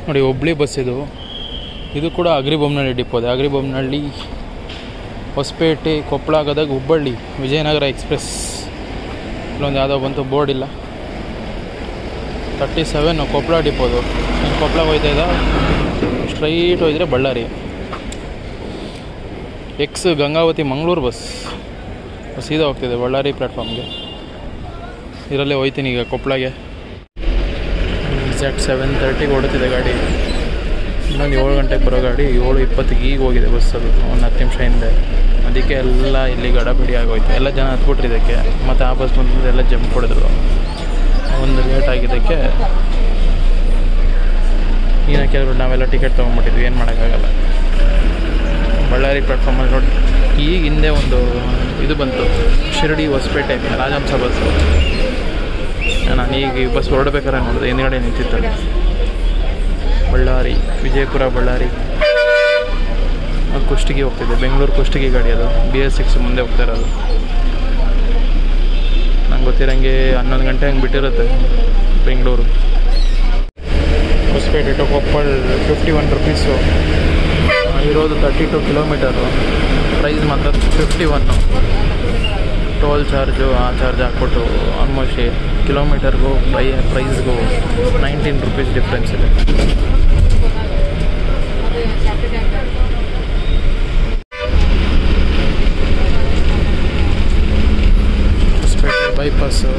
ನೋಡಿ ಹುಬ್ಳಿ ಬಸ್ ಇದು ಕೂಡ ಅಗ್ರಿಬೊಮ್ಮನಹಳ್ಳಿ ಡಿಪೋ ಇದೆ. ಅಗ್ರಿಬೊಮ್ಮನಹಳ್ಳಿ, ಹೊಸಪೇಟೆ, ಕೊಪ್ಪಳ, ಗದಗ, ಹುಬ್ಬಳ್ಳಿ, ವಿಜಯನಗರ ಎಕ್ಸ್ಪ್ರೆಸ್. ಇಲ್ಲೊಂದು ಯಾವುದೋ ಬಂತು, ಬೋರ್ಡ್ ಇಲ್ಲ. 37 ಕೊಪ್ಪಳ ಡಿಪೋದು. ನಾನು ಕೊಪ್ಪಳ ಹೋಗ್ತಾ ಇದ್ದ, ಸ್ಟ್ರೈಟ್ ಹೋಗಿದ್ರೆ ಬಳ್ಳಾರಿ. ಎಕ್ಸ್ ಗಂಗಾವತಿ ಮಂಗಳೂರು ಬಸ್ ಸೀದಾ ಹೋಗ್ತಿದೆ ಬಳ್ಳಾರಿ ಪ್ಲ್ಯಾಟ್ಫಾರ್ಮ್ಗೆ. ಇದರಲ್ಲೇ ಹೋಗ್ತೀನಿ ಈಗ ಕೊಪ್ಪಳಗೆ. ಎಕ್ಸಾಕ್ಟ್ 7:30 ಓಡುತ್ತಿದೆ ಗಾಡಿ. ಇನ್ನೊಂದು 7 ಗಂಟೆಗೆ ಬರೋ ಗಾಡಿ 7:20 ಈಗ ಹೋಗಿದೆ ಬಸ್. ಅದು ಒಂದು 10 ನಿಮಿಷ ಹಿಂದೆ. ಅದಕ್ಕೆ ಎಲ್ಲ ಇಲ್ಲಿ ಗಡಬಿಡಿ ಆಗೋಯ್ತು. ಎಲ್ಲ ಜನ ಹತ್ಬಿಟ್ರು ಇದಕ್ಕೆ. ಮತ್ತು ಆ ಬಸ್ ಬಂದು ಎಲ್ಲ ಜಂಪ್ ಹೊಡೆದ್ರು. ಒಂದು ಲೇಟ್ ಆಗಿದ್ದಕ್ಕೆ ನೀನು ಕೇಳಿದ್ರು, ನಾವೆಲ್ಲ ಟಿಕೆಟ್ ತೊಗೊಂಡ್ಬಿಟ್ಟಿದ್ವಿ, ಏನು ಮಾಡೋಕ್ಕಾಗಲ್ಲ. ಬಳ್ಳಾರಿ ಪ್ಲ್ಯಾಟ್ಫಾರ್ಮಲ್ಲಿ ನೋಡಿ ಈಗ ಹಿಂದೆ ಒಂದು ಇದು ಬಂತು, ಶಿರಡಿ ಹೊಸಪೇಟೆ ರಾಜಹಂಸ ಬಸ್ಸು. ನಾನು ಈಗ ಈ ಬಸ್ ಹೊರಡ್ಬೇಕಾದ್ರೆ ನೋಡಿದೆ, ಹಿಂದ್ಗಡೆ ನಿಂತಿತ್ತು. ಬಳ್ಳಾರಿ, ವಿಜಯಪುರ, ಬಳ್ಳಾರಿ. ಅದು ಕುಷ್ಟಗಿ ಹೋಗ್ತಿದೆ, ಬೆಂಗಳೂರು ಕುಷ್ಟಗಿ ಗಾಡಿ. ಅದು BS6 ಮುಂದೆ ಹೋಗ್ತಾ ಇರೋದು. ನಂಗೆ ಗೊತ್ತಿರೋಂಗೆ 11 ಗಂಟೆ ಹಂಗೆ ಬಿಟ್ಟಿರುತ್ತೆ ಬೆಂಗಳೂರು. Hosapete to Koppal 51 rupees. ಇರೋದು 32 ಕಿಲೋಮೀಟರು. ಪ್ರೈಸ್ ಮಾತ್ರ 51. ಟೋಲ್ ಚಾರ್ಜು ಆ ಚಾರ್ಜ್ ಹಾಕ್ಬಿಟ್ಟು ಆಲ್ಮೋಸ್ಟ್ ಕಿಲೋಮೀಟರ್ಗೂ ಪ್ರೈಸ್ಗೂ 19 ರೂಪೀಸ್ ಡಿಫ್ರೆನ್ಸ್ ಇದೆ. ಹೊಸಪೇಟೆ ಬೈಪಾಸು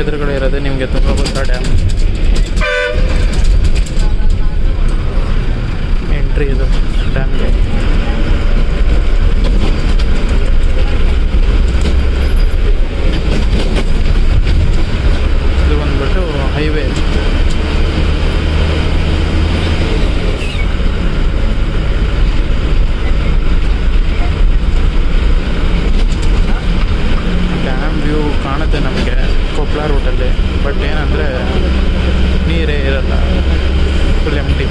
ಎದುರುಗಡೆ ಇರೋದೇ ನಿಮಗೆ ತುಂಗಭದ್ರಾ ಡ್ಯಾಮ್ ಎಂಟ್ರಿ. ಇದು ಡ್ಯಾಮ್ಗೆ ಇದು ಬಂದ್ಬಿಟ್ಟು ಹೈವೇ. ಡ್ಯಾಮ್ ವ್ಯೂ ಕಾಣುತ್ತೆ ನಮಗೆ ಕೊಪ್ಪಳ ರೂಟಲ್ಲಿ. ಬಟ್ ಏನಂದರೆ ನೀರೇ ಇರಲ್ಲ, ಫುಲ್ ಎಂಟಿ.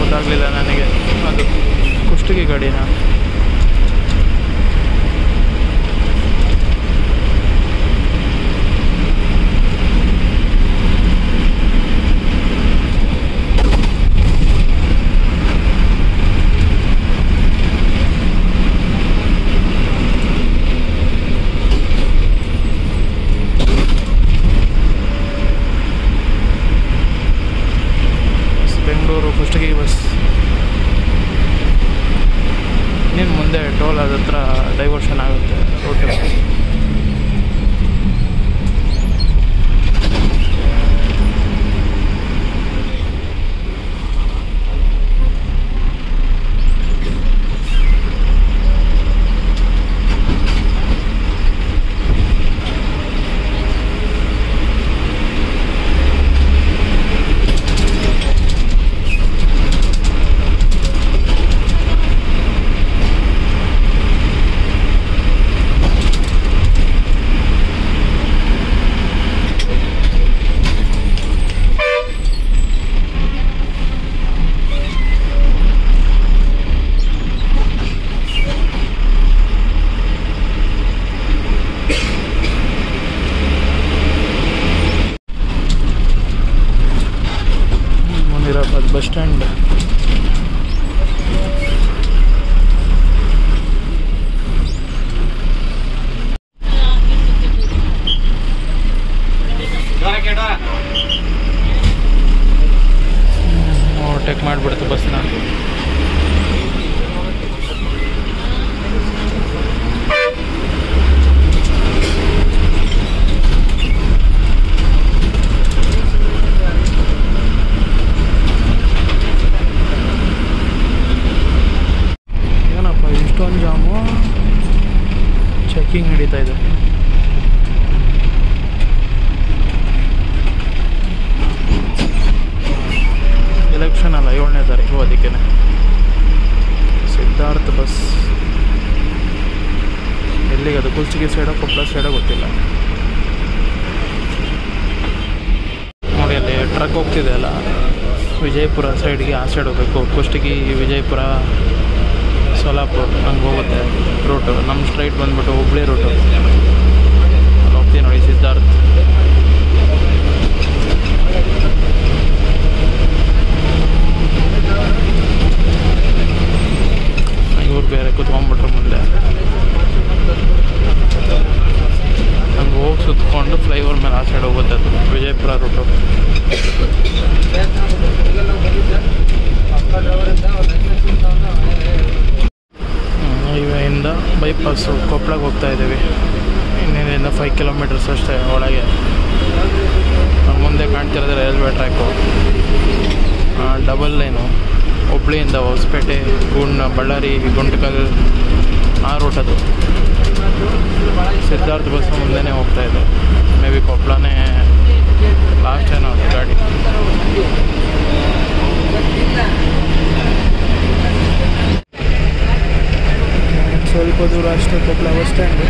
ಗೊತ್ತಾಗಲಿಲ್ಲ ನನಗೆ, ಅದು ಕುಷ್ಟಗಿ ಗಾಡಿನ. ಬೆಂಗಳೂರು ಕುಷ್ಟಗಿ ಬಸ್. ಇನ್ನೇನು ಮುಂದೆ ಟೋಲ್ ಅದ ಹತ್ರ ಡೈವರ್ಷನ್ ಆಗುತ್ತೆ ರೋಡ್. ಬುಕ್ಕಿಂಗ್ ನಡೀತಾ ಇದೆ. ಎಲೆಕ್ಷನ್ ಅಲ್ಲ 7ನೇ ತಾರೀಕು, ಅದಕ್ಕೆ ಸಿದ್ಧಾರ್ಥ ಬಸ್ ಎಲ್ಲಿಗೆ ಅದು ಕುಷ್ಟಗಿ ಸೈಡೋ ಕೊಪ್ಪಳ ಸೈಡೋ ಗೊತ್ತಿಲ್ಲ. ನೋಡಿ ಅಲ್ಲಿ ಟ್ರಕ್ ಹೋಗ್ತಿದೆ ಅಲ್ಲ, ವಿಜಯಪುರ ಸೈಡ್ಗೆ ಆ ಸೈಡ್ ಹೋಗಬೇಕು. ಕುಷ್ಟಗಿ, ವಿಜಯಪುರ, ಸೋಲಾಪುರ ಹಂಗೆ ಹೋಗುತ್ತೆ ರೂಟು. ನಮ್ಮ ಸ್ಟ್ರೈಟ್ ಬಂದ್ಬಿಟ್ಟು ಹುಬ್ಳಿ ರೂಟು. ಅಲ್ಲಿ ಹೋಗ್ತೀವಿ ನೋಡಿ ಸಿದ್ಧಾರ್ಥ. ಇವ್ರು ಬೇರೆ ಕುತ್ಕೊಂಡ್ಬಿಟ್ರೆ ಮುಂದೆ ಹಂಗೆ ಹೋಗಿ ಸುತ್ಕೊಂಡು ಫ್ಲೈಓವರ್ ಮೇಲೆ ಆ ಸೈಡ್ ಹೋಗುತ್ತೆ ಅದು ವಿಜಯಪುರ ರೂಟು. ಹೈವೇಯಿಂದ ಬೈಪಾಸು ಕೊಪ್ಪಳಕ್ಕೆ ಹೋಗ್ತಾ ಇದ್ದೀವಿ. ಇನ್ನೇನಿಂದ 5 ಕಿಲೋಮೀಟರ್ಸ್ ಅಷ್ಟೇ ಒಳಗೆ. ಮುಂದೆ ಕಾಣ್ತಿರೋದು ರೈಲ್ವೆ ಟ್ರ್ಯಾಕು, ಡಬಲ್ ಲೈನು. ಹುಬ್ಳಿಯಿಂದ ಹೊಸಪೇಟೆ, ಬಳ್ಳಾರಿ, ಗುಂಟಕಲ್ ಆ ರೂಟ್ ಅದು. ಸಿದ್ಧಾರ್ಥ ಬಸ್ ಮುಂದೆನೇ ಹೋಗ್ತಾ ಇದೆ. ಮೇ ಬಿ ಕೊಪ್ಪಳನೇ ಲಾಸ್ಟ್ ಏನೋ ಅದು ಗಾಡಿ. ಸ್ವಲ್ಪ ದೂರ ಅಷ್ಟೇ Koppal bus stand.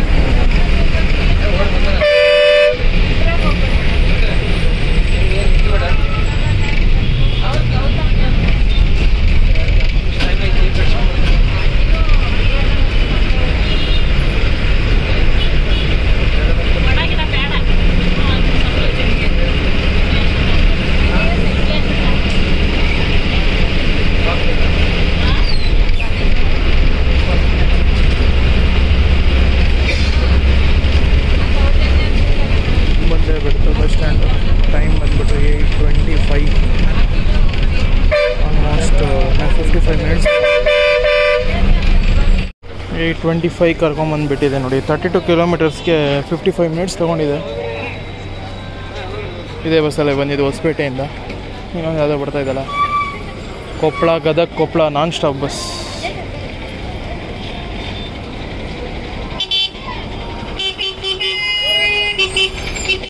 Bus stand. Time ಬಂದ್ಬಿಟ್ಟು 8:25, ಆಲ್ಮೋಸ್ಟ್ 55 ಮಿನಿಟ್ಸ್. 8:25 ಕರ್ಕೊಂಬಂದುಬಿಟ್ಟಿದೆ ನೋಡಿ. 32 ಕಿಲೋಮೀಟರ್ಸ್ಗೆ 55 ಮಿನಿಟ್ಸ್ ತೊಗೊಂಡಿದೆ. ಇದೇ ಬಸ್ಸಲ್ಲೇ ಬಂದಿದ್ದು ಹೊಸಪೇಟೆಯಿಂದ. ಇನ್ನೊಂದು ಯಾವುದೋ ಬರ್ತಾಯಿದ್ದಲ್ಲ, Koppal Gadag Koppal non stop bus.